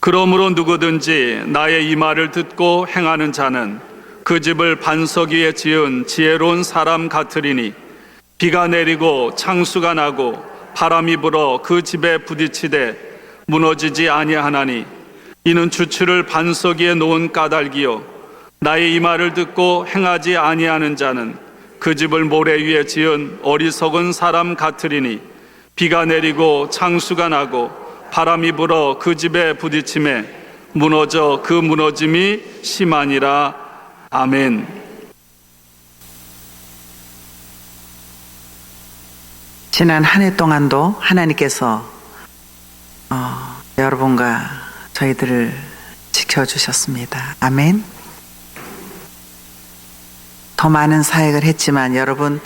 그러므로 누구든지 나의 이 말을 듣고 행하는 자는 그 집을 반석 위에 지은 지혜로운 사람 같으리니 비가 내리고 창수가 나고 바람이 불어 그 집에 부딪히되 무너지지 아니하나니 이는 주추를 반석 위에 놓은 까닭이요 나의 이 말을 듣고 행하지 아니하는 자는 그 집을 모래 위에 지은 어리석은 사람 같으리니 비가 내리고 창수가 나고 바람이 불어 그 집에 부딪힘에 무너져 그 무너짐이 심하니라. 아멘. 지난 한 해 동안도 하나님께서 여러분과 저희들을 지켜주셨습니다. 아멘. 더 많은 사역을 했지만 여러분,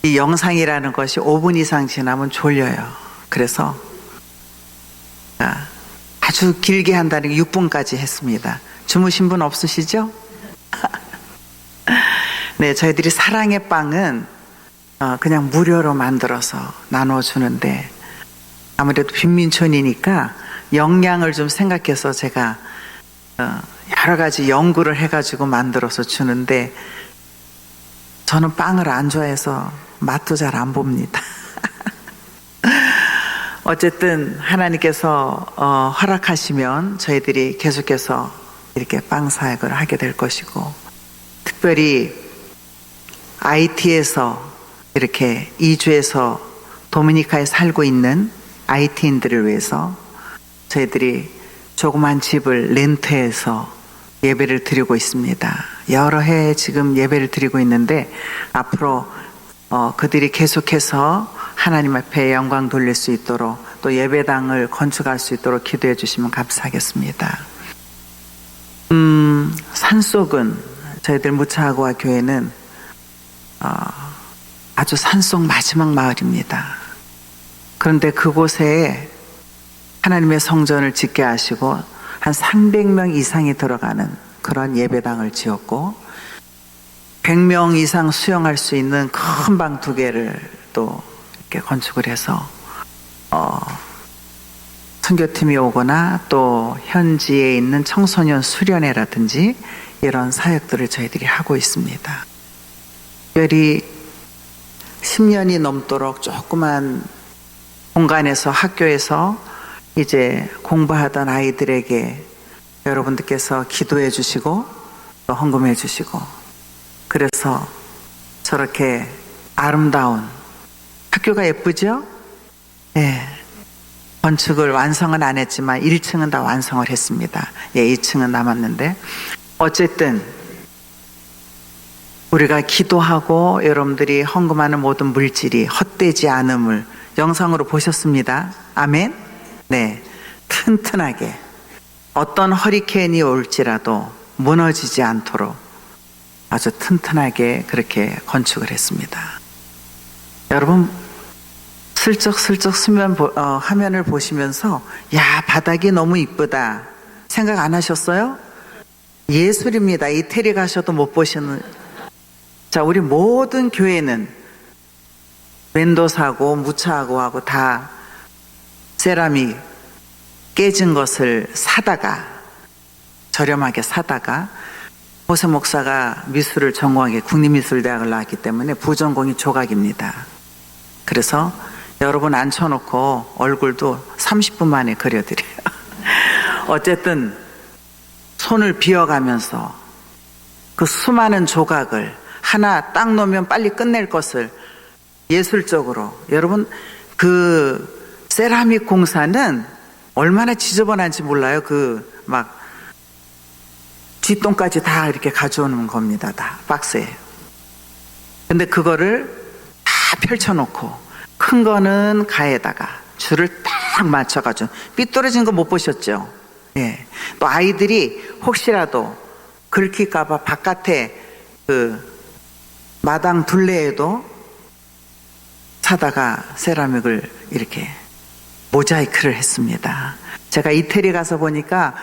이 영상이라는 것이 5분 이상 지나면 졸려요. 그래서 아주 길게 한다는 게 6분까지 했습니다. 주무신 분 없으시죠? 네, 저희들이 사랑의 빵은 그냥 무료로 만들어서 나눠주는데 아무래도 빈민촌이니까 영양을 좀 생각해서 제가 여러 가지 연구를 해가지고 만들어서 주는데 저는 빵을 안 좋아해서 맛도 잘 안 봅니다. 어쨌든 하나님께서 허락하시면 저희들이 계속해서 이렇게 빵 사역을 하게 될 것이고, 특별히 IT에서 이렇게 이주해서 도미니카에 살고 있는 IT인들을 위해서 저희들이 조그만 집을 렌트해서 예배를 드리고 있습니다. 여러 해 지금 예배를 드리고 있는데 앞으로 그들이 계속해서 하나님 앞에 영광 돌릴 수 있도록 또 예배당을 건축할 수 있도록 기도해 주시면 감사하겠습니다. 산속은 저희들 무차하고와 교회는 아주 산속 마지막 마을입니다. 그런데 그곳에 하나님의 성전을 짓게 하시고 한 300명 이상이 들어가는 그런 예배당을 지었고 100명 이상 수용할 수 있는 큰 방 2개를 또 이렇게 건축을 해서 선교팀이 오거나 또 현지에 있는 청소년 수련회라든지 이런 사역들을 저희들이 하고 있습니다. 특별히 10년이 넘도록 조그만 공간에서 학교에서 이제 공부하던 아이들에게 여러분들께서 기도해 주시고 또 헌금해 주시고 그래서 저렇게 아름다운 학교가 예쁘죠? 네. 건축을 완성은 안 했지만 1층은 다 완성을 했습니다. 2층은 남았는데 어쨌든 우리가 기도하고 여러분들이 헌금하는 모든 물질이 헛되지 않음을 영상으로 보셨습니다. 아멘? 네. 튼튼하게 어떤 허리케인이 올지라도 무너지지 않도록 아주 튼튼하게 그렇게 건축을 했습니다. 여러분 슬쩍슬쩍 화면을 보시면서 야 바닥이 너무 이쁘다 생각 안 하셨어요? 예술입니다. 이태리 가셔도 못 보시는. 자, 우리 모든 교회는 멘도사고 무차하고 하고 다 세라믹 깨진 것을 사다가 저렴하게 사다가 호세 목사가 미술을 전공하게 국립미술대학을 나왔기 때문에 부전공이 조각입니다. 그래서 여러분 앉혀놓고 얼굴도 30분 만에 그려드려요. 어쨌든 손을 비워가면서 그 수많은 조각을 하나 딱 놓으면 빨리 끝낼 것을 예술적으로 여러분 그 세라믹 공사는 얼마나 지저분한지 몰라요. 그 막 뒷동까지 다 이렇게 가져오는 겁니다. 다 박스에. 근데 그거를 다 펼쳐놓고 큰 거는 가에다가 줄을 딱 맞춰가지고 삐뚤어진 거 못 보셨죠? 예. 또 아이들이 혹시라도 긁힐까봐 바깥에 그 마당 둘레에도 사다가 세라믹을 이렇게 모자이크를 했습니다. 제가 이태리 가서 보니까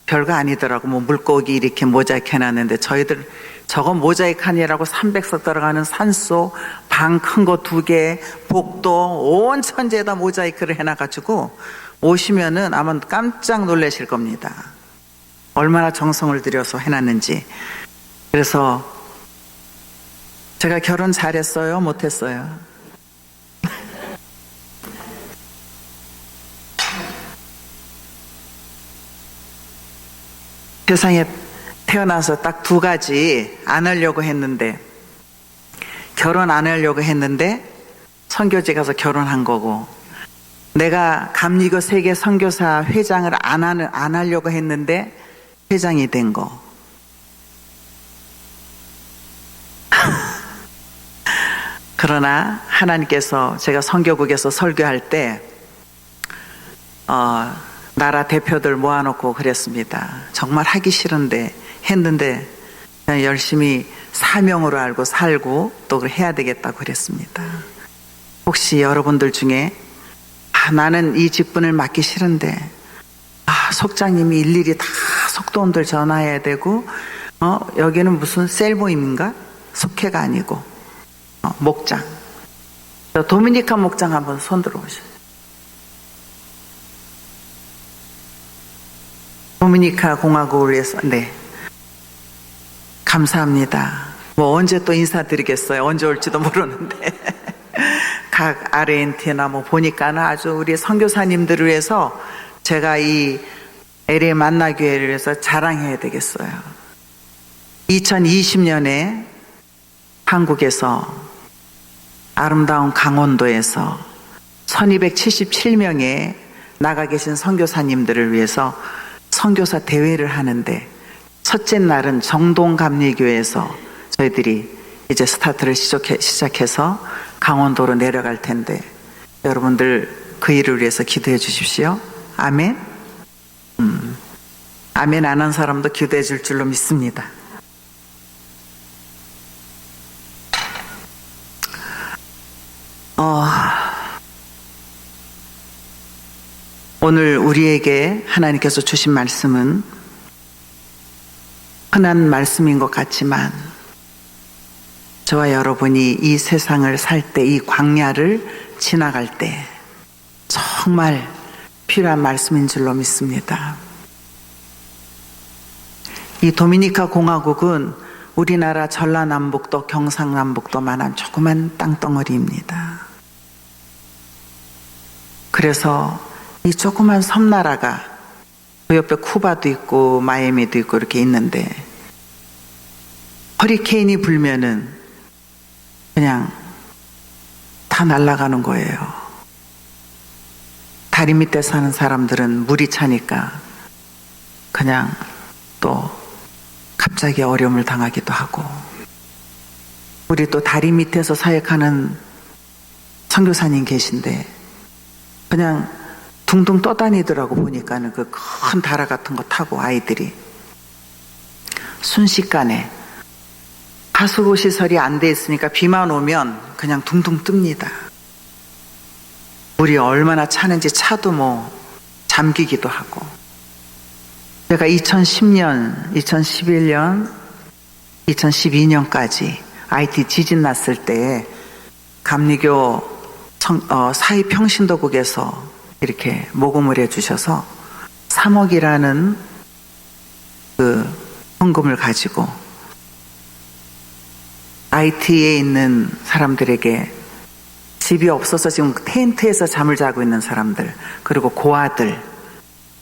별거 아니더라고. 뭐 물고기 이렇게 모자이크 해놨는데 저희들 저건 모자이크 아니라고 300석 들어가는 산속 방 큰 거 2개, 복도 온 천지에다 모자이크를 해놔가지고 오시면은 아마 깜짝 놀라실 겁니다. 얼마나 정성을 들여서 해놨는지. 그래서 제가 결혼 잘했어요? 못했어요? 세상에 태어나서 딱 2가지 안 하려고 했는데, 결혼 안 하려고 했는데 선교지 가서 결혼한 거고, 내가 감리교 세계 선교사 회장을 안 하려고 했는데 회장이 된 거. 그러나 하나님께서 제가 선교국에서 설교할 때 나라 대표들 모아놓고 그랬습니다. 정말 하기 싫은데 했는데 그냥 열심히 사명으로 알고 살고 또 해야 되겠다고 그랬습니다. 혹시 여러분들 중에 나는 이 직분을 맡기 싫은데 속장님이 일일이 다 속도원들 전화해야 되고 여기는 무슨 셀 모임인가? 속회가 아니고 목장. 도미니카 목장 한번 손 들어보세요. 도미니카 공화국을 위해서. 네, 감사합니다. 뭐 언제 또 인사드리겠어요. 언제 올지도 모르는데 각 아르헨티나 뭐 보니까는 아주 우리 선교사님들을 위해서 제가 이 LA 만나교회를 위해서 자랑해야 되겠어요. 2020년에 한국에서 아름다운 강원도에서 1277명의 나가 계신 선교사님들을 위해서 선교사 대회를 하는데, 첫째 날은 정동감리교회에서 저희들이 이제 스타트를 시작해서 강원도로 내려갈 텐데 여러분들 그 일을 위해서 기도해 주십시오. 아멘. 아멘 안 한 사람도 기도해 줄 줄로 믿습니다. 오늘 우리에게 하나님께서 주신 말씀은 흔한 말씀인 것 같지만 저와 여러분이 이 세상을 살 때, 이 광야를 지나갈 때 정말 필요한 말씀인 줄로 믿습니다. 이 도미니카 공화국은 우리나라 전라남북도, 경상남북도만한 조그만 땅덩어리입니다. 그래서 이 조그만 섬나라가 그 옆에 쿠바도 있고 마이애미도 있고 이렇게 있는데 허리케인이 불면은 그냥 다 날아가는 거예요. 다리 밑에 사는 사람들은 물이 차니까 그냥 또 갑자기 어려움을 당하기도 하고, 우리 또 다리 밑에서 사역하는 선교사님 계신데 그냥 둥둥 떠다니더라고. 보니까는 그 큰 다라 같은 거 타고 아이들이 순식간에 하수구 시설이 안 돼 있으니까 비만 오면 그냥 둥둥 뜹니다. 물이 얼마나 차는지 차도 뭐 잠기기도 하고. 제가 2010년, 2011년, 2012년까지 IT 지진 났을 때 감리교 사회평신도국에서 이렇게 모금을 해주셔서 3억이라는 그 헌금을 가지고 IT에 있는 사람들에게, 집이 없어서 지금 텐트에서 잠을 자고 있는 사람들, 그리고 고아들,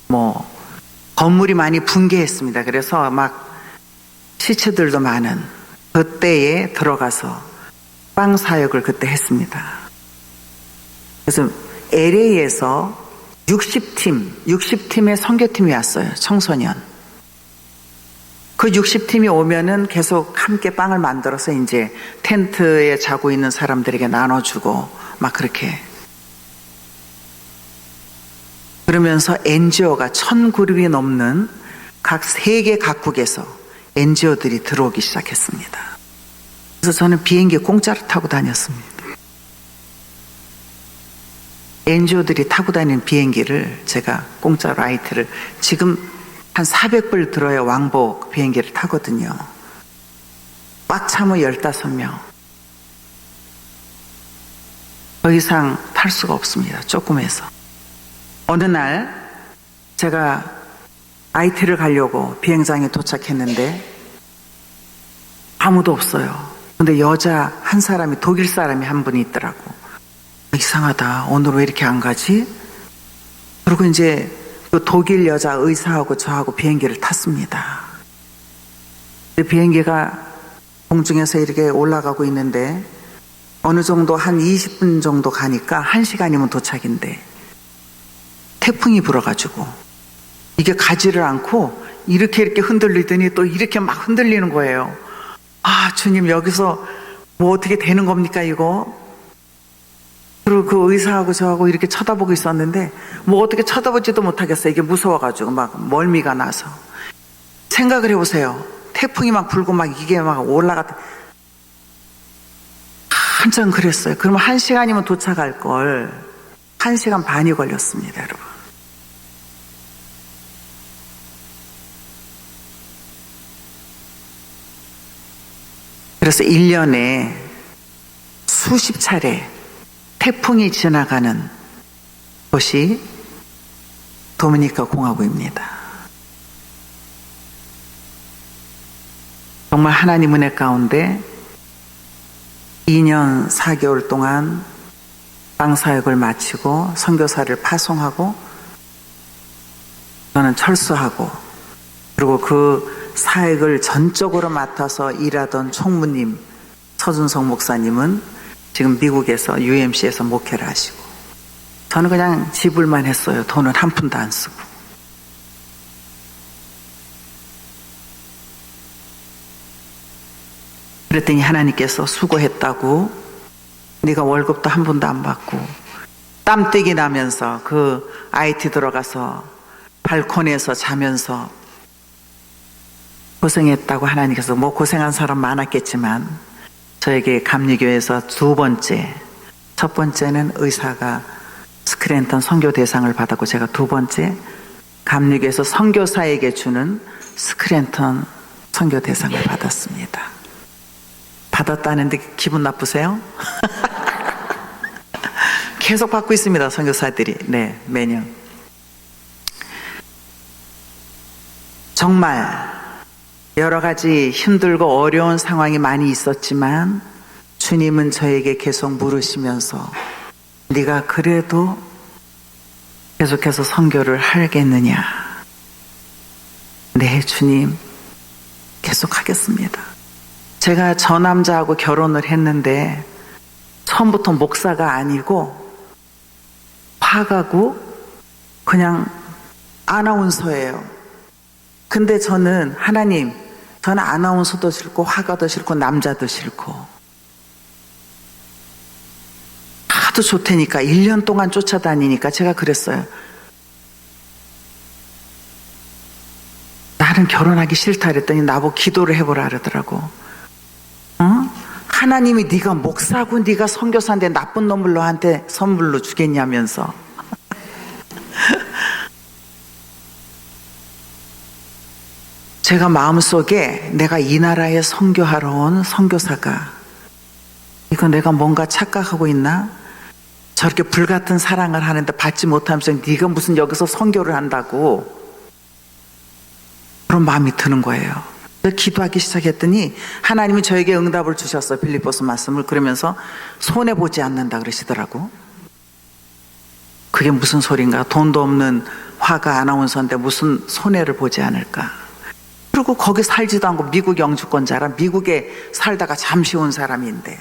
뭐 건물이 많이 붕괴했습니다. 그래서 막 시체들도 많은 그때에 들어가서 빵 사역을 그때 했습니다. 그래서 LA에서 60팀의 선교팀이 왔어요. 청소년. 그 60팀이 오면은 계속 함께 빵을 만들어서 이제 텐트에 자고 있는 사람들에게 나눠주고 막 그렇게. 그러면서 NGO가 1000그룹이 넘는 각 세계 각국에서 NGO들이 들어오기 시작했습니다. 그래서 저는 비행기 공짜로 타고 다녔습니다. NGO들이 타고 다니는 비행기를 제가 공짜로 IT를, 지금 한 400불 들어야 왕복 비행기를 타거든요. 꽉 차면 15명. 더 이상 탈 수가 없습니다. 조금 해서. 어느 날 제가 IT를 가려고 비행장에 도착했는데 아무도 없어요. 근데 여자 한 사람이, 독일 사람이 한 분이 있더라고. 이상하다. 오늘 왜 이렇게 안 가지? 그리고 이제 그 독일 여자 의사하고 저하고 비행기를 탔습니다. 비행기가 공중에서 이렇게 올라가고 있는데 어느 정도 한 20분 정도 가니까 1시간이면 도착인데 태풍이 불어가지고 이게 가지를 않고 이렇게 흔들리더니 또 이렇게 막 흔들리는 거예요. 아, 주님, 여기서 뭐 어떻게 되는 겁니까 이거? 그리고 그 의사하고 저하고 이렇게 쳐다보고 있었는데 뭐 어떻게 쳐다보지도 못하겠어요. 이게 무서워가지고 막 멀미가 나서. 생각을 해보세요. 태풍이 막 불고 막 이게 막 올라갔다. 한참 그랬어요. 그러면 1시간이면 도착할 걸 1시간 반이 걸렸습니다, 여러분. 그래서 1년에 수십 차례 태풍이 지나가는 곳이 도미니카 공화국입니다. 정말 하나님 은혜 가운데 2년 4개월 동안 땅사역을 마치고 선교사를 파송하고 저는 철수하고 그리고 그 사역을 전적으로 맡아서 일하던 총무님 서준성 목사님은 지금 미국에서 UMC에서 목회를 하시고 저는 그냥 지불만 했어요. 돈은 한 푼도 안 쓰고. 그랬더니 하나님께서 수고했다고 네가 월급도 한 번도 안 받고 땀떼기 나면서 그 IT 들어가서 발코니에서 자면서 고생했다고 하나님께서 뭐 고생한 사람 많았겠지만 저에게 감리교회에서 두 번째, 첫 번째는 의사가 스크랜턴 선교 대상을 받았고 제가 두 번째 감리교회에서 선교사에게 주는 스크랜턴 선교 대상을 받았습니다. 받았다는데 기분 나쁘세요? 계속 받고 있습니다, 선교사들이. 네, 매년. 정말 여러 가지 힘들고 어려운 상황이 많이 있었지만 주님은 저에게 계속 물으시면서 네가 그래도 계속해서 선교를 하겠느냐? 네, 주님, 계속하겠습니다. 제가 저 남자하고 결혼을 했는데 처음부터 목사가 아니고 화가고 그냥 아나운서예요. 근데 저는 하나님, 저는 아나운서도 싫고 화가도 싫고 남자도 싫고 하도 좋다니까 1년 동안 쫓아다니니까 제가 그랬어요. 나는 결혼하기 싫다 그랬더니 나보고 기도를 해보라 그러더라고. 하나님이 네가 목사고 네가 선교사인데 나쁜 놈을 너한테 선물로 주겠냐면서. 제가 마음속에 내가 이 나라에 선교하러 온 선교사가 이거 내가 뭔가 착각하고 있나? 저렇게 불같은 사랑을 하는데 받지 못하면서 네가 무슨 여기서 선교를 한다고 그런 마음이 드는 거예요. 기도하기 시작했더니 하나님이 저에게 응답을 주셨어요. 빌립보서 말씀을. 그러면서 손해보지 않는다 그러시더라고. 그게 무슨 소린가? 돈도 없는 화가 아나운서인데 무슨 손해를 보지 않을까? 그리고 거기 살지도 않고 미국 영주권자라 미국에 살다가 잠시 온 사람인데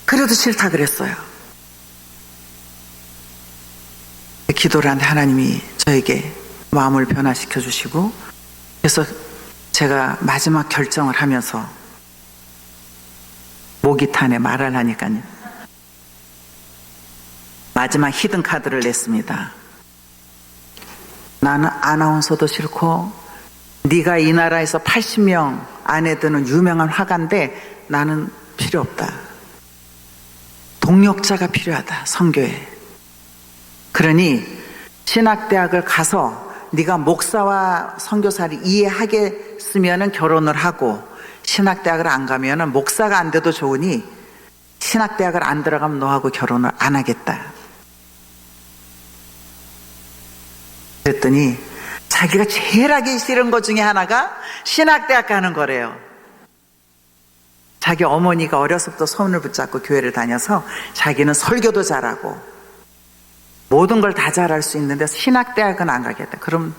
그래도 싫다 그랬어요. 기도를 하는데 하나님이 저에게 마음을 변화시켜 주시고 그래서 제가 마지막 결정을 하면서 목이 타네 말을 하니까요. 마지막 히든 카드를 냈습니다. 나는 아나운서도 싫고 네가 이 나라에서 80명 안에 드는 유명한 화가인데 나는 필요 없다. 동력자가 필요하다. 선교에. 그러니 신학대학을 가서 네가 목사와 선교사를 이해하겠으면 결혼을 하고 신학대학을 안 가면은 목사가 안 돼도 좋으니 신학대학을 안 들어가면 너하고 결혼을 안 하겠다. 그랬더니 자기가 제일 하기 싫은 것 중에 하나가 신학대학 가는 거래요. 자기 어머니가 어려서부터 손을 붙잡고 교회를 다녀서 자기는 설교도 잘하고 모든 걸 다 잘할 수 있는데 신학대학은 안 가겠다. 그럼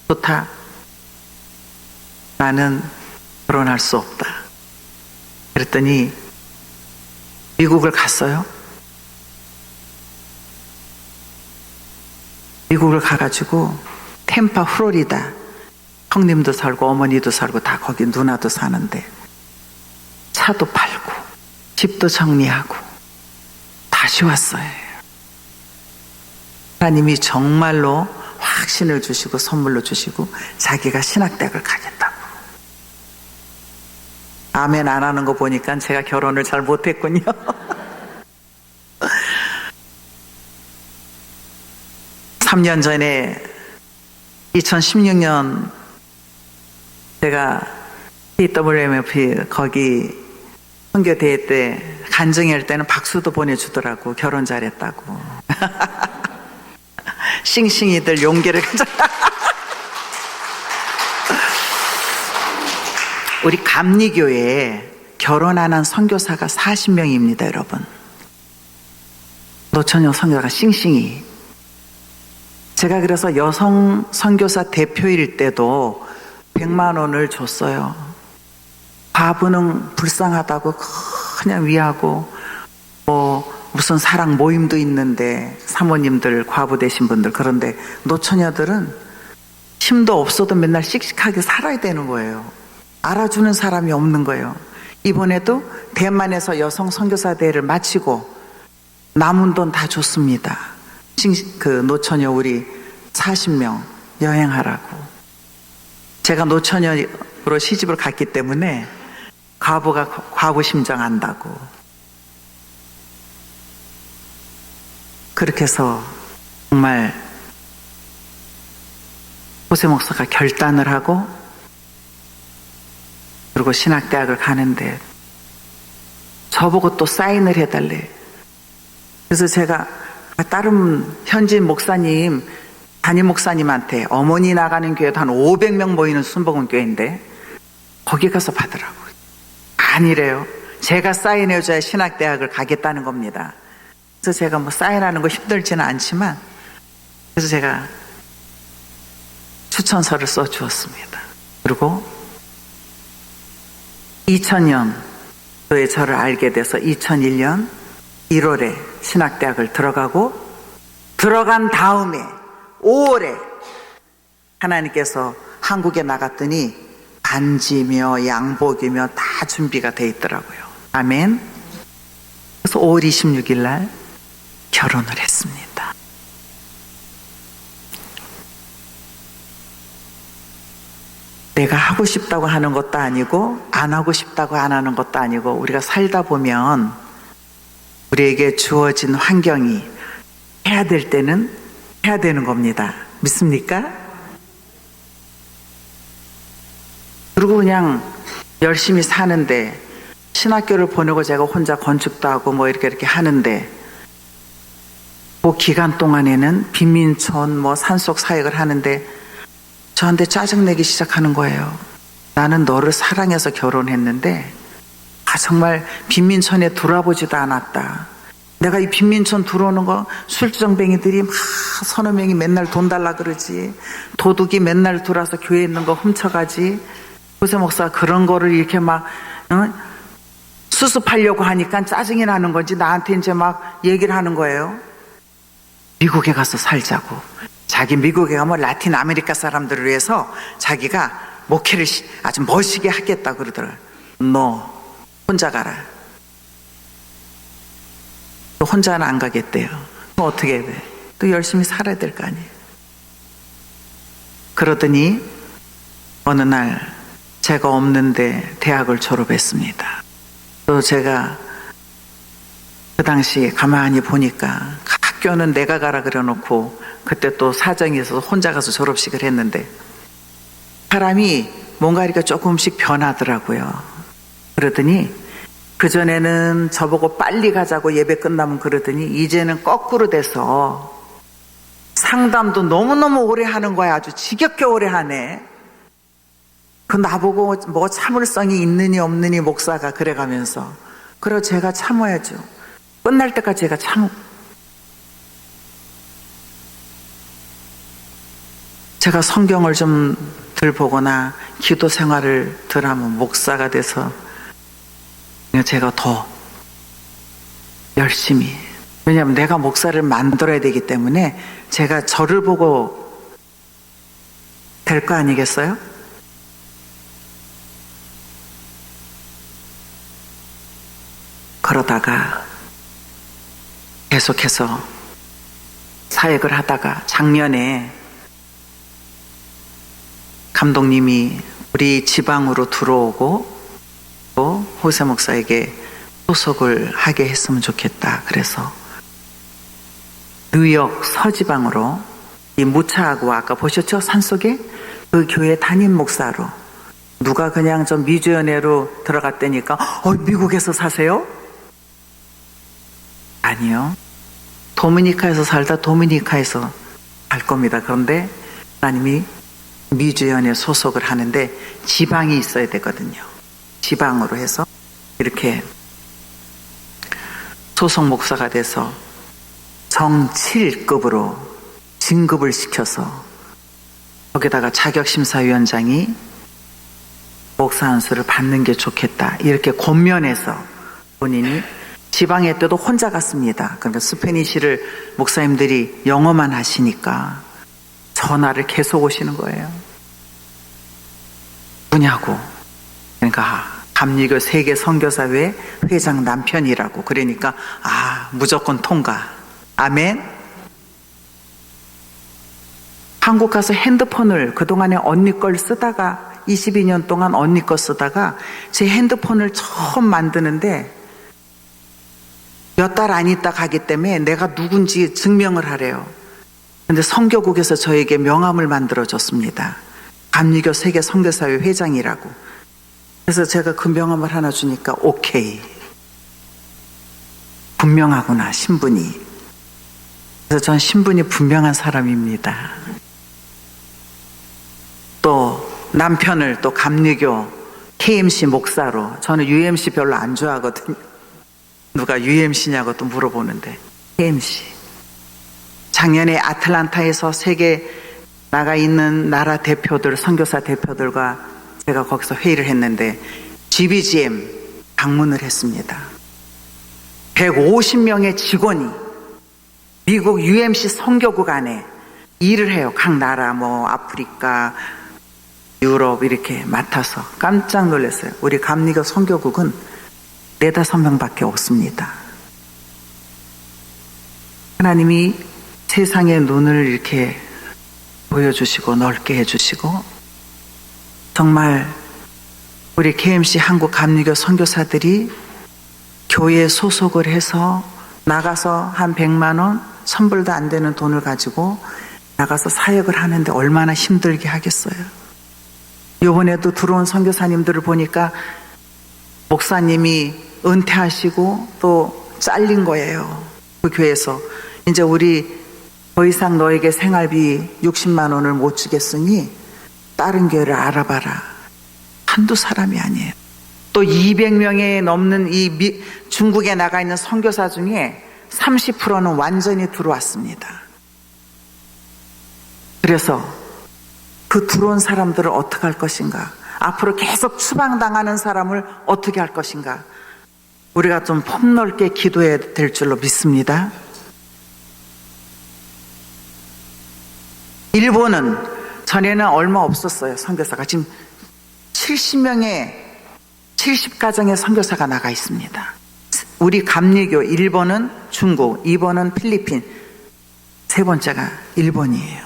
좋다. 나는 결혼할 수 없다. 그랬더니 미국을 갔어요. 미국을 가가지고 템파 플로리다, 형님도 살고 어머니도 살고 다 거기 누나도 사는데 차도 팔고 집도 정리하고 다시 왔어요. 하나님이 정말로 확신을 주시고 선물로 주시고 자기가 신학대학을 가겠다고. 아멘 안 하는 거 보니까 제가 결혼을 잘 못했군요. (3년) 전에 2016년 제가 TWMF 거기 선교대회 때 간증할 때는 박수도 보내주더라고. 결혼 잘했다고. 싱싱이들 용기를 가져. 우리 감리교회에 결혼하는 선교사가 40명입니다 여러분. 노처녀 선교사가 싱싱이. 제가 그래서 여성 선교사 대표일 때도 100만 원을 줬어요. 과부는 불쌍하다고 그냥 위하고 무슨 사랑 모임도 있는데 사모님들 과부 되신 분들. 그런데 노처녀들은 힘도 없어도 맨날 씩씩하게 살아야 되는 거예요. 알아주는 사람이 없는 거예요. 이번에도 대만에서 여성 선교사 대회를 마치고 남은 돈 다 줬습니다. 그 노처녀 우리 40명 여행하라고. 제가 노처녀로 시집을 갔기 때문에 과부가 과부 심정 안다고. 그렇게 해서 정말 호세 목사가 결단을 하고 그리고 신학대학을 가는데 저보고 또 사인을 해달래. 그래서 제가 다른 현지인 목사님, 담임 목사님한테 어머니 나가는 교회도 한 500명 모이는 순복음 교회인데 거기 가서 받으라고. 아니래요. 제가 사인해줘야 신학대학을 가겠다는 겁니다. 그래서 제가 뭐 사인하는 거 힘들지는 않지만 그래서 제가 추천서를 써주었습니다. 그리고 2000년도에 저를 알게 돼서 2001년 1월에 신학대학을 들어간 다음에 5월에 하나님께서 한국에 나갔더니 반지며 양복이며 다 준비가 돼 있더라고요. 아멘. 그래서 5월 26일 날 결혼을 했습니다. 내가 하고 싶다고 하는 것도 아니고 안 하고 싶다고 안 하는 것도 아니고 우리가 살다 보면 우리에게 주어진 환경이 해야 될 때는 해야 되는 겁니다. 믿습니까? 그리고 그냥 열심히 사는데 신학교를 보내고 제가 혼자 건축도 하고 뭐 이렇게 하는데 그 기간 동안에는 빈민촌 뭐 산속 사역을 하는데 저한테 짜증내기 시작하는 거예요. 나는 너를 사랑해서 결혼했는데 정말 빈민촌에 돌아보지도 않았다. 내가 이 빈민촌 들어오는 거 술주정뱅이들이 막 서너 명이 맨날 돈 달라 그러지. 도둑이 맨날 들어와서 교회에 있는 거 훔쳐가지. 호세 목사 그런 거를 이렇게 막 수습하려고 하니까 짜증이 나는 건지 나한테 이제 막 얘기를 하는 거예요. 미국에 가서 살자고. 자기 미국에 가면 라틴 아메리카 사람들을 위해서 자기가 목회를 아주 멋있게 하겠다 그러더라고요. 너 혼자 가라. 또 혼자는 안 가겠대요. 또 어떻게 해야 돼? 또 열심히 살아야 될 거 아니에요. 그러더니 어느 날 제가 없는데 대학을 졸업했습니다. 또 제가 그 당시 가만히 보니까 학교는 내가 가라 그래놓고 그때 또 사정이 있어서 혼자 가서 졸업식을 했는데 사람이 뭔가 이렇게 조금씩 변하더라고요. 그러더니 그전에는 저보고 빨리 가자고 예배 끝나면 그러더니 이제는 거꾸로 돼서 상담도 너무너무 오래 하는 거야. 아주 지겹게 오래 하네. 그 나보고 뭐 참을성이 있느니 없느니 목사가 그래가면서 그래 제가 참아야죠. 끝날 때까지 제가 제가 성경을 좀 덜 보거나 기도 생활을 덜 하면 목사가 돼서 제가 더 열심히, 왜냐하면 내가 목사를 만들어야 되기 때문에 제가 저를 보고 될 거 아니겠어요? 그러다가 계속해서 사역을 하다가 작년에 감독님이 우리 지방으로 들어오고 또 호세 목사에게 소속을 하게 했으면 좋겠다. 그래서 뉴욕 서지방으로 이 무차하고 아까 보셨죠? 산속에 그 교회 담임 목사로 누가 그냥 좀 미주연애로 들어갔다니까 미국에서 사세요? 아니요. 도미니카에서 살다 도미니카에서 살 겁니다. 그런데 하나님이 미주연에 소속을 하는데 지방이 있어야 되거든요. 지방으로 해서 이렇게 소속 목사가 돼서 정7급으로 진급을 시켜서 거기다가 자격심사위원장이 목사 안수를 받는 게 좋겠다. 이렇게 권면해서 본인이 지방에 때도 혼자 갔습니다. 그러니까 스페니쉬를 목사님들이 영어만 하시니까 전화를 계속 오시는 거예요. 누구냐고. 그러니까 감리교 세계 선교사회 회장 남편이라고. 그러니까 무조건 통과. 아멘. 한국 가서 핸드폰을 그동안에 언니 걸 쓰다가 22년 동안 언니 거 쓰다가 제 핸드폰을 처음 만드는데 몇 달 안 있다 가기 때문에 내가 누군지 증명을 하래요. 근데 선교국에서 저에게 명함을 만들어줬습니다. 감리교 세계 선교사회 회장이라고. 그래서 제가 그 명함을 하나 주니까 오케이. 분명하구나 신분이. 그래서 전 신분이 분명한 사람입니다. 또 남편을 또 감리교 KMC 목사로. 저는 UMC 별로 안 좋아하거든요. 누가 UMC냐고 또 물어보는데 KMC. 작년에 아틀란타에서 세계 나가 있는 나라 대표들, 선교사 대표들과 제가 거기서 회의를 했는데 GBGM 방문을 했습니다. 150명의 직원이 미국 UMC 선교국 안에 일을 해요. 각 나라, 아프리카, 유럽 이렇게 맡아서 깜짝 놀랐어요. 우리 감리교 선교국은 4-5명밖에 없습니다. 하나님이 세상의 눈을 이렇게 보여주시고 넓게 해주시고 정말 우리 KMC 한국 감리교 선교사들이 교회에 소속을 해서 나가서 한 100만 원, 1000불도 안 되는 돈을 가지고 나가서 사역을 하는데 얼마나 힘들게 하겠어요. 이번에도 들어온 선교사님들을 보니까 목사님이 은퇴하시고 또 잘린 거예요. 그 교회에서 이제 우리 더 이상 너에게 생활비 60만 원을 못 주겠으니 다른 교회를 알아봐라. 한두 사람이 아니에요. 또 200명에 넘는 이 중국에 나가 있는 선교사 중에 30%는 완전히 들어왔습니다. 그래서 그 들어온 사람들을 어떻게 할 것인가? 앞으로 계속 추방당하는 사람을 어떻게 할 것인가? 우리가 좀 폭넓게 기도해야 될 줄로 믿습니다. 일본은 전에는 얼마 없었어요. 선교사가 지금 70가정의 선교사가 나가 있습니다. 우리 감리교 1번은 중국, 2번은 필리핀, 3번째가 일본이에요.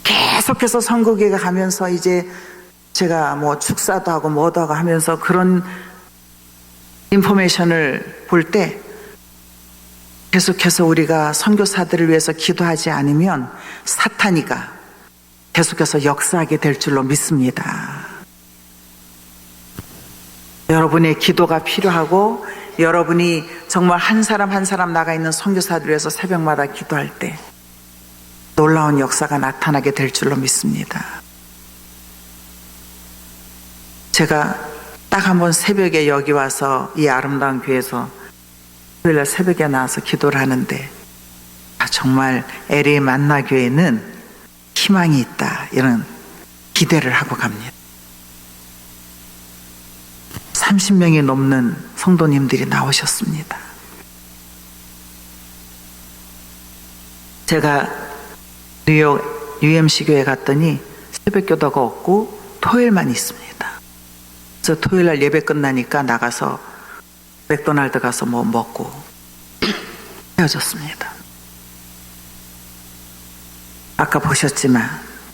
계속해서 선교계가 가면서 이제 제가 축사도 하고 뭐도 하고 하면서 그런 인포메이션을 볼 때 계속해서 우리가 선교사들을 위해서 기도하지 않으면 사탄이가 계속해서 역사하게 될 줄로 믿습니다. 여러분의 기도가 필요하고 여러분이 정말 한 사람 한 사람 나가 있는 선교사들 위해서 새벽마다 기도할 때 놀라운 역사가 나타나게 될 줄로 믿습니다. 제가 딱 한 번 새벽에 여기 와서 이 아름다운 교회에서 토요일날 새벽에 나와서 기도를 하는데 정말 LA 만나교회는 희망이 있다 이런 기대를 하고 갑니다. 30명이 넘는 성도님들이 나오셨습니다. 제가 뉴욕 UMC 교회 갔더니 새벽 기도가 없고 토요일만 있습니다. 그래서 토요일날 예배 끝나니까 나가서 맥도날드 가서 뭐 먹고 헤어졌습니다. 아까 보셨지만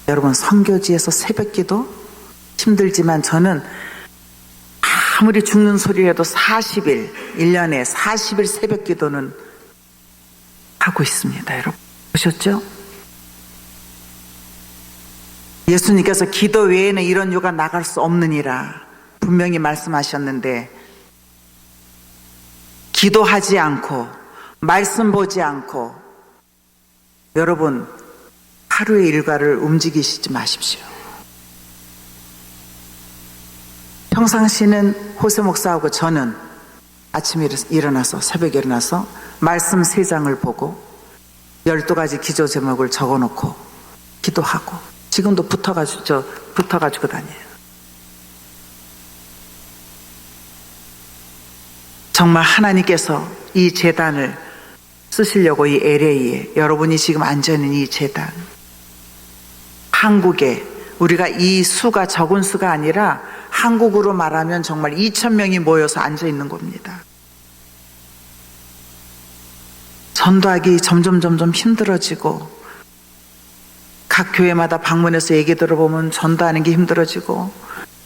여러분 선교지에서 새벽 기도 힘들지만 저는 아무리 죽는 소리 해도 40일 1년에 40일 새벽 기도는 하고 있습니다. 여러분 보셨죠? 예수님께서 기도 외에는 이런 유가 나갈 수 없느니라 분명히 말씀하셨는데 기도하지 않고 말씀 보지 않고 여러분 하루의 일과를 움직이시지 마십시오. 평상시는 호세 목사하고 저는 아침에 일어나서 새벽에 일어나서 말씀 3장을 보고 12가지 기도 제목을 적어놓고 기도하고 지금도 붙어가지고 다녀요. 정말 하나님께서 이 재단을 쓰시려고 이 LA에 여러분이 지금 앉아있는 이 재단 한국에 우리가 이 수가 적은 수가 아니라 한국으로 말하면 정말 2,000명이 모여서 앉아있는 겁니다. 전도하기 점점 힘들어지고 각 교회마다 방문해서 얘기 들어보면 전도하는 게 힘들어지고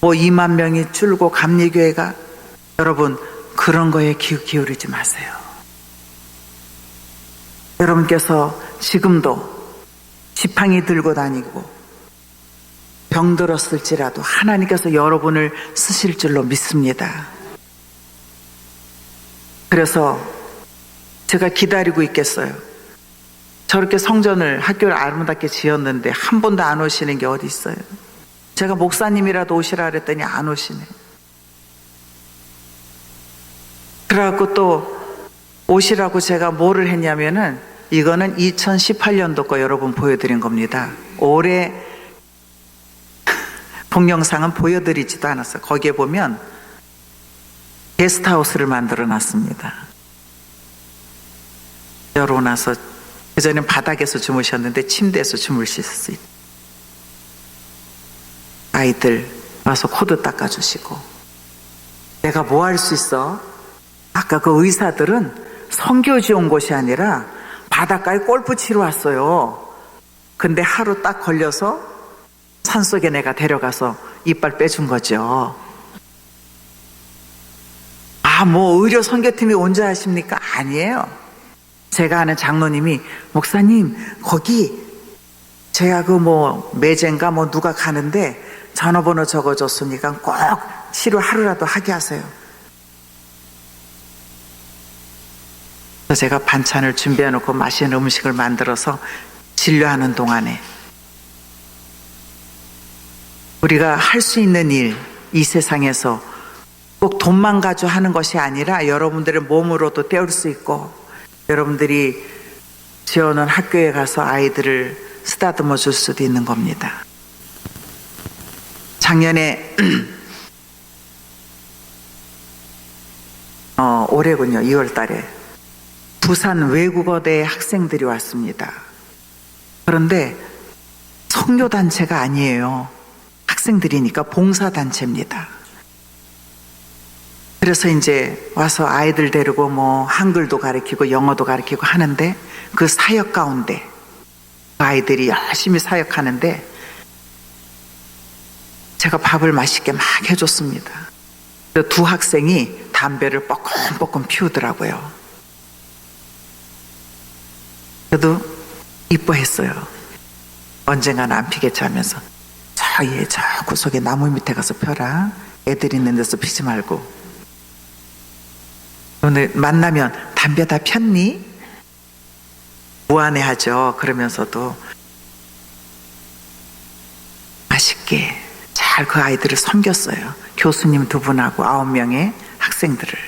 뭐 2만 명이 줄고 감리교회가 여러분 그런 거에 기울이지 마세요. 여러분께서 지금도 지팡이 들고 다니고 병들었을지라도 하나님께서 여러분을 쓰실 줄로 믿습니다. 그래서 제가 기다리고 있겠어요. 저렇게 성전을 학교를 아름답게 지었는데 한 번도 안 오시는 게 어디 있어요? 제가 목사님이라도 오시라 그랬더니 안 오시네. 그래갖고 또 오시라고 제가 뭐를 했냐면은 이거는 2018년도 거 여러분 보여드린 겁니다. 올해 동영상은 보여드리지도 않았어요. 거기에 보면 게스트하우스를 만들어 놨습니다. 열어 놔서 그전엔 바닥에서 주무셨는데 침대에서 주무실 수 있어요. 아이들 와서 코도 닦아주시고. 내가 뭐 할 수 있어? 아까 그 의사들은 선교지 온 곳이 아니라 바닷가에 골프 치러 왔어요. 근데 하루 딱 걸려서 산속에 내가 데려가서 이빨 빼준 거죠. 뭐 의료 선교팀이 온 줄 아십니까? 아니에요. 제가 아는 장로님이 목사님 거기 제가 그 뭐 매제인가 뭐 누가 가는데 전화번호 적어줬으니까 꼭 치료 하루라도 하게 하세요. 그래서 제가 반찬을 준비해놓고 맛있는 음식을 만들어서 진료하는 동안에 우리가 할 수 있는 일, 이 세상에서 꼭 돈만 가지고 하는 것이 아니라 여러분들의 몸으로도 때울 수 있고 여러분들이 지어놓은 학교에 가서 아이들을 쓰다듬어 줄 수도 있는 겁니다. 작년에 올해군요. 2월 달에 부산 외국어대 학생들이 왔습니다. 그런데 선교단체가 아니에요. 학생들이니까 봉사단체입니다. 그래서 이제 와서 아이들 데리고 뭐 한글도 가르치고 영어도 가르치고 하는데 그 사역 가운데 아이들이 열심히 사역하는데 제가 밥을 맛있게 막 해줬습니다. 두 학생이 담배를 뻐끔뻐끔 피우더라고요. 그래도 이뻐했어요. 언젠가는 안 피겠지 하면서 저 구석에 나무 밑에 가서 펴라. 애들 있는 데서 피지 말고. 오늘 만나면 담배 다 폈니? 무안해하죠. 그러면서도 맛있게 잘 그 아이들을 섬겼어요. 교수님 2분하고 9명의 학생들을.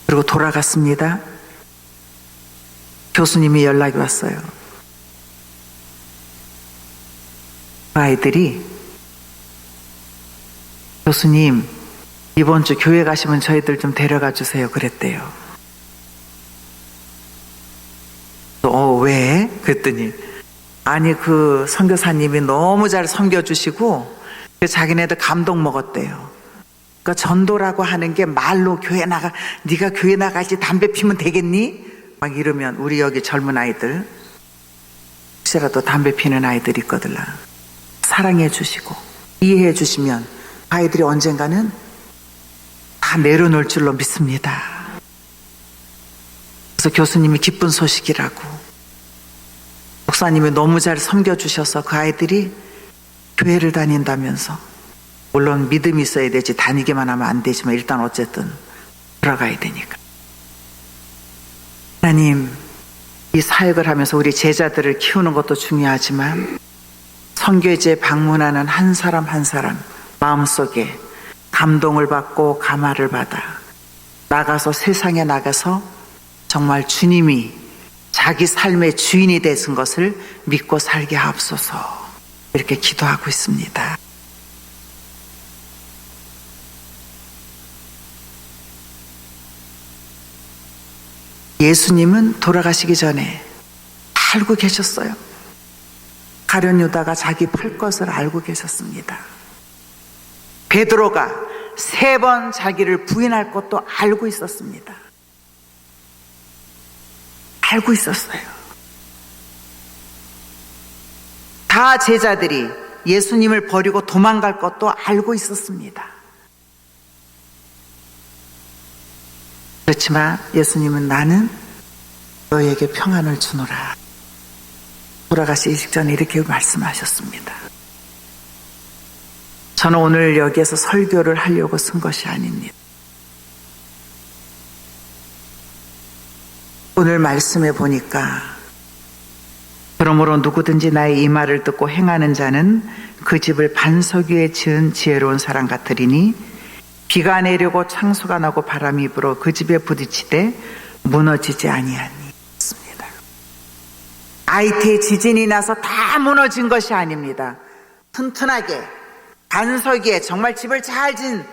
그리고 돌아갔습니다. 교수님이 연락이 왔어요. 그 아이들이 교수님 이번 주 교회 가시면 저희들 좀 데려가 주세요 그랬대요. 왜? 그랬더니 아니 그 선교사님이 너무 잘 섬겨주시고 자기네들 감동 먹었대요. 그러니까 전도라고 하는 게 말로 교회 나가, 네가 교회 나가지 담배 피면 되겠니? 막 이러면 우리 여기 젊은 아이들 혹시라도 담배 피는 아이들이 있거들라 사랑해 주시고 이해해 주시면 아이들이 언젠가는 다 내려놓을 줄로 믿습니다. 그래서 교수님이 기쁜 소식이라고, 목사님이 너무 잘 섬겨주셔서 그 아이들이 교회를 다닌다면서, 물론 믿음이 있어야 되지 다니기만 하면 안 되지만 일단 어쨌든 들어가야 되니까. 하나님, 이 사역을 하면서 우리 제자들을 키우는 것도 중요하지만 선교지에 방문하는 한 사람 한 사람 마음속에 감동을 받고 감화를 받아 나가서 세상에 나가서 정말 주님이 자기 삶의 주인이 되신 것을 믿고 살게 하옵소서, 이렇게 기도하고 있습니다. 예수님은 돌아가시기 전에 알고 계셨어요. 가룟 유다가 자기 팔 것을 알고 계셨습니다. 베드로가 3번 자기를 부인할 것도 알고 있었습니다. 알고 있었어요. 다 제자들이 예수님을 버리고 도망갈 것도 알고 있었습니다. 그렇지만 예수님은 나는 너에게 평안을 주노라, 돌아가시기 직전에 이렇게 말씀하셨습니다. 저는 오늘 여기에서 설교를 하려고 쓴 것이 아닙니다. 오늘 말씀에 보니까 그러므로 누구든지 나의 이 말을 듣고 행하는 자는 그 집을 반석 위에 지은 지혜로운 사람 같으리니 비가 내리고 창수가 나고 바람이 불어 그 집에 부딪히되 무너지지 아니하니. IT에 지진이 나서 다 무너진 것이 아닙니다. 튼튼하게 반석 위에 정말 집을 잘 지은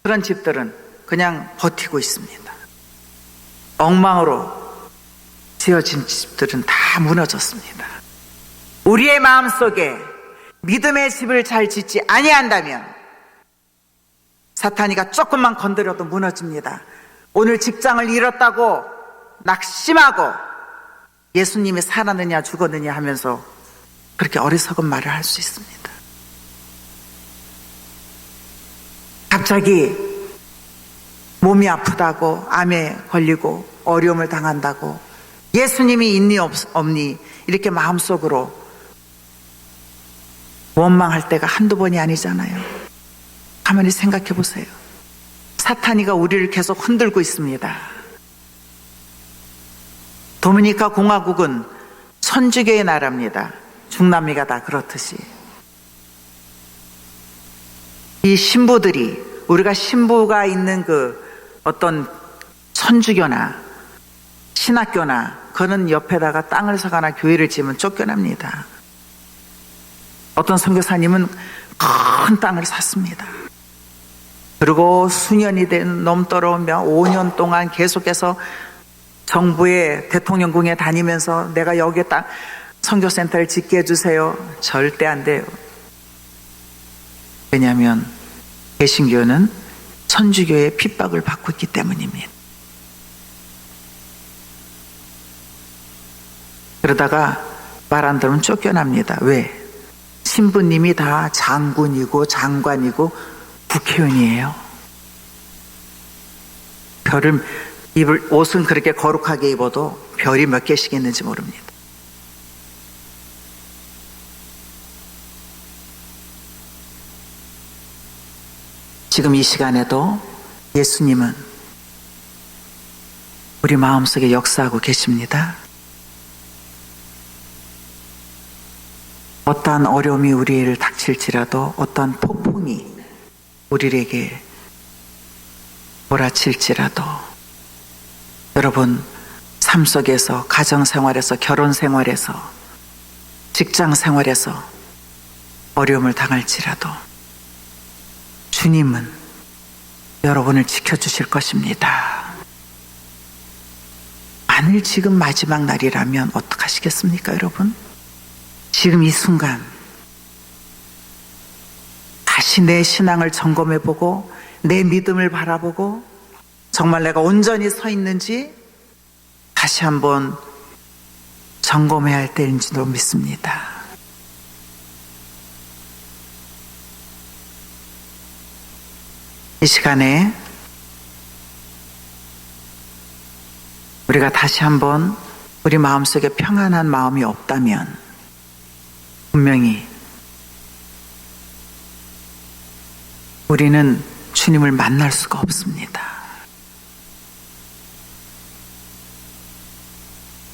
그런 집들은 그냥 버티고 있습니다. 엉망으로 지어진 집들은 다 무너졌습니다. 우리의 마음속에 믿음의 집을 잘 짓지 아니한다면 사탄이가 조금만 건드려도 무너집니다. 오늘 직장을 잃었다고 낙심하고 예수님이 살았느냐 죽었느냐 하면서 그렇게 어리석은 말을 할 수 있습니다. 갑자기 몸이 아프다고, 암에 걸리고 어려움을 당한다고 예수님이 있니 없니 이렇게 마음속으로 원망할 때가 한두 번이 아니잖아요. 가만히 생각해 보세요. 사탄이가 우리를 계속 흔들고 있습니다. 도미니카 공화국은 천주교의 나라입니다. 중남미가 다 그렇듯이. 이 신부들이, 우리가 신부가 있는 그 어떤 천주교나 신학교나 그런 옆에다가 땅을 사거나 교회를 지으면 쫓겨납니다. 어떤 선교사님은 큰 땅을 샀습니다. 그리고 수년이 넘도록 5년 동안 계속해서 정부의 대통령궁에 다니면서 내가 여기에 땅 선교센터를 짓게 해주세요. 절대 안 돼요. 왜냐하면 개신교는 천주교의 핍박을 받고 있기 때문입니다. 그러다가 말 안 들으면 쫓겨납니다. 왜? 신부님이 다 장군이고 장관이고 국회의원이에요. 옷은 그렇게 거룩하게 입어도 별이 몇 개씩 있는지 모릅니다. 지금 이 시간에도 예수님은 우리 마음속에 역사하고 계십니다. 어떠한 어려움이 우리를 닥칠지라도, 어떠한 폭풍이 우리에게 몰아칠지라도, 여러분 삶 속에서, 가정생활에서, 결혼생활에서, 직장생활에서 어려움을 당할지라도 주님은 여러분을 지켜주실 것입니다. 만일 지금 마지막 날이라면 어떡하시겠습니까, 여러분? 지금 이 순간 다시 내 신앙을 점검해보고 내 믿음을 바라보고 정말 내가 온전히 서 있는지 다시 한번 점검해야 할 때인지도 믿습니다. 이 시간에 우리가 다시 한번 우리 마음속에 평안한 마음이 없다면 분명히 우리는 주님을 만날 수가 없습니다.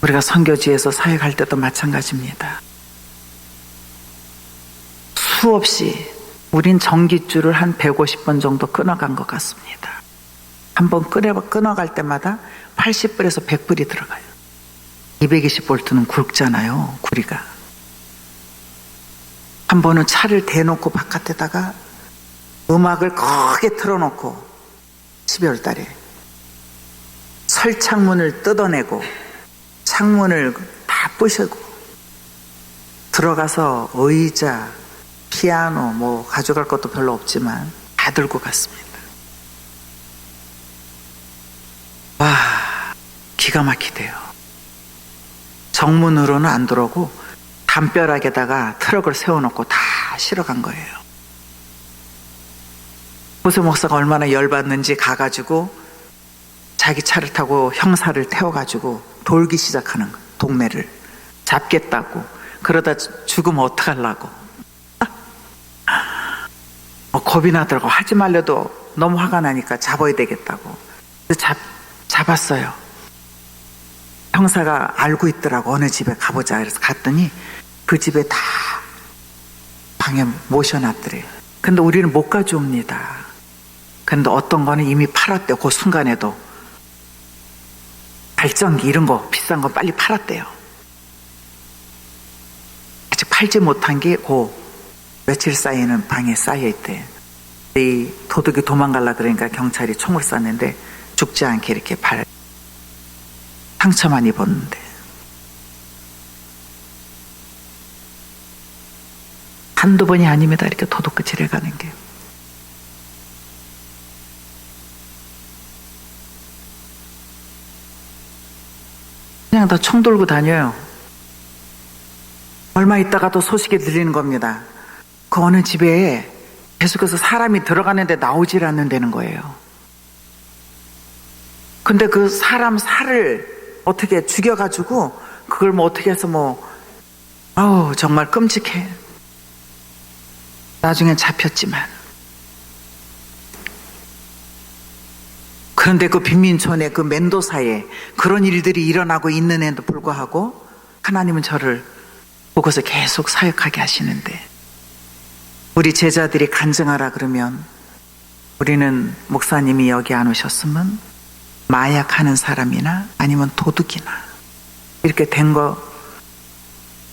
우리가 선교지에서 사역할 때도 마찬가지입니다. 수없이 우린 전깃줄을 한 150번 정도 끊어간 것 같습니다. 한번 끊어갈 때마다 80불에서 100불이 들어가요. 220볼트는 굵잖아요, 구리가. 한 번은 차를 대놓고 바깥에다가 음악을 크게 틀어놓고 12월 달에 설창문을 뜯어내고 창문을 다 부시고 들어가서 의자, 피아노 뭐 가져갈 것도 별로 없지만 다 들고 갔습니다. 와, 기가 막히대요. 정문으로는 안 들어오고 담벼락에다가 트럭을 세워놓고 다 실어간 거예요. 보세 목사가 얼마나 열받는지 가가지고 자기 차를 타고 형사를 태워가지고 돌기 시작하는 거예요. 동네를 잡겠다고. 그러다 죽으면 어떡하려고. 겁이 나더라고. 하지 말려도 너무 화가 나니까 잡아야 되겠다고. 그래서 잡았어요. 형사가 알고 있더라고. 어느 집에 가보자. 그래서 갔더니 그 집에 다 방에 모셔놨더래요. 근데 우리는 못 가져옵니다. 근데 어떤 거는 이미 팔았대요. 그 순간에도 발전기 이런 거 비싼 거 빨리 팔았대요. 아직 팔지 못한 게 그 며칠 사이에는 방에 쌓여있대. 이 도둑이 도망가려 그러니까 경찰이 총을 쐈는데 죽지 않게 이렇게 상처만 입었는데, 한두 번이 아닙니다. 이렇게 도둑질해 가는 게. 그냥 다 총 들고 다녀요. 얼마 있다가 또 소식이 들리는 겁니다. 그 어느 집에 계속해서 사람이 들어가는데 나오질 않는다는 거예요. 근데 그 사람 살을 어떻게 죽여가지고 그걸 뭐 어떻게 해서 아우 정말 끔찍해. 나중엔 잡혔지만. 그런데 그 빈민촌의 그 멘도사에 그런 일들이 일어나고 있는데도 불구하고 하나님은 저를 보고서 계속 사역하게 하시는데, 우리 제자들이 간증하라 그러면 우리는 목사님이 여기 안 오셨으면 마약하는 사람이나 아니면 도둑이나 이렇게 된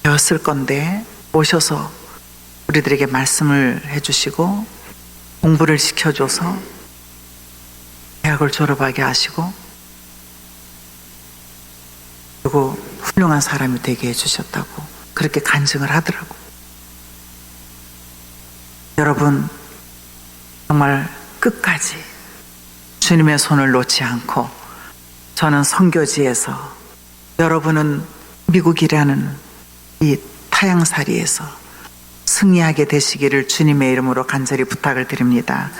거였을 건데, 오셔서 우리들에게 말씀을 해주시고 공부를 시켜줘서 대학을 졸업하게 하시고 그리고 훌륭한 사람이 되게 해주셨다고 그렇게 간증을 하더라고. 여러분 정말 끝까지 주님의 손을 놓지 않고, 저는 선교지에서, 여러분은 미국이라는 이 타향살이에서 승리하게 되시기를 주님의 이름으로 간절히 부탁을 드립니다.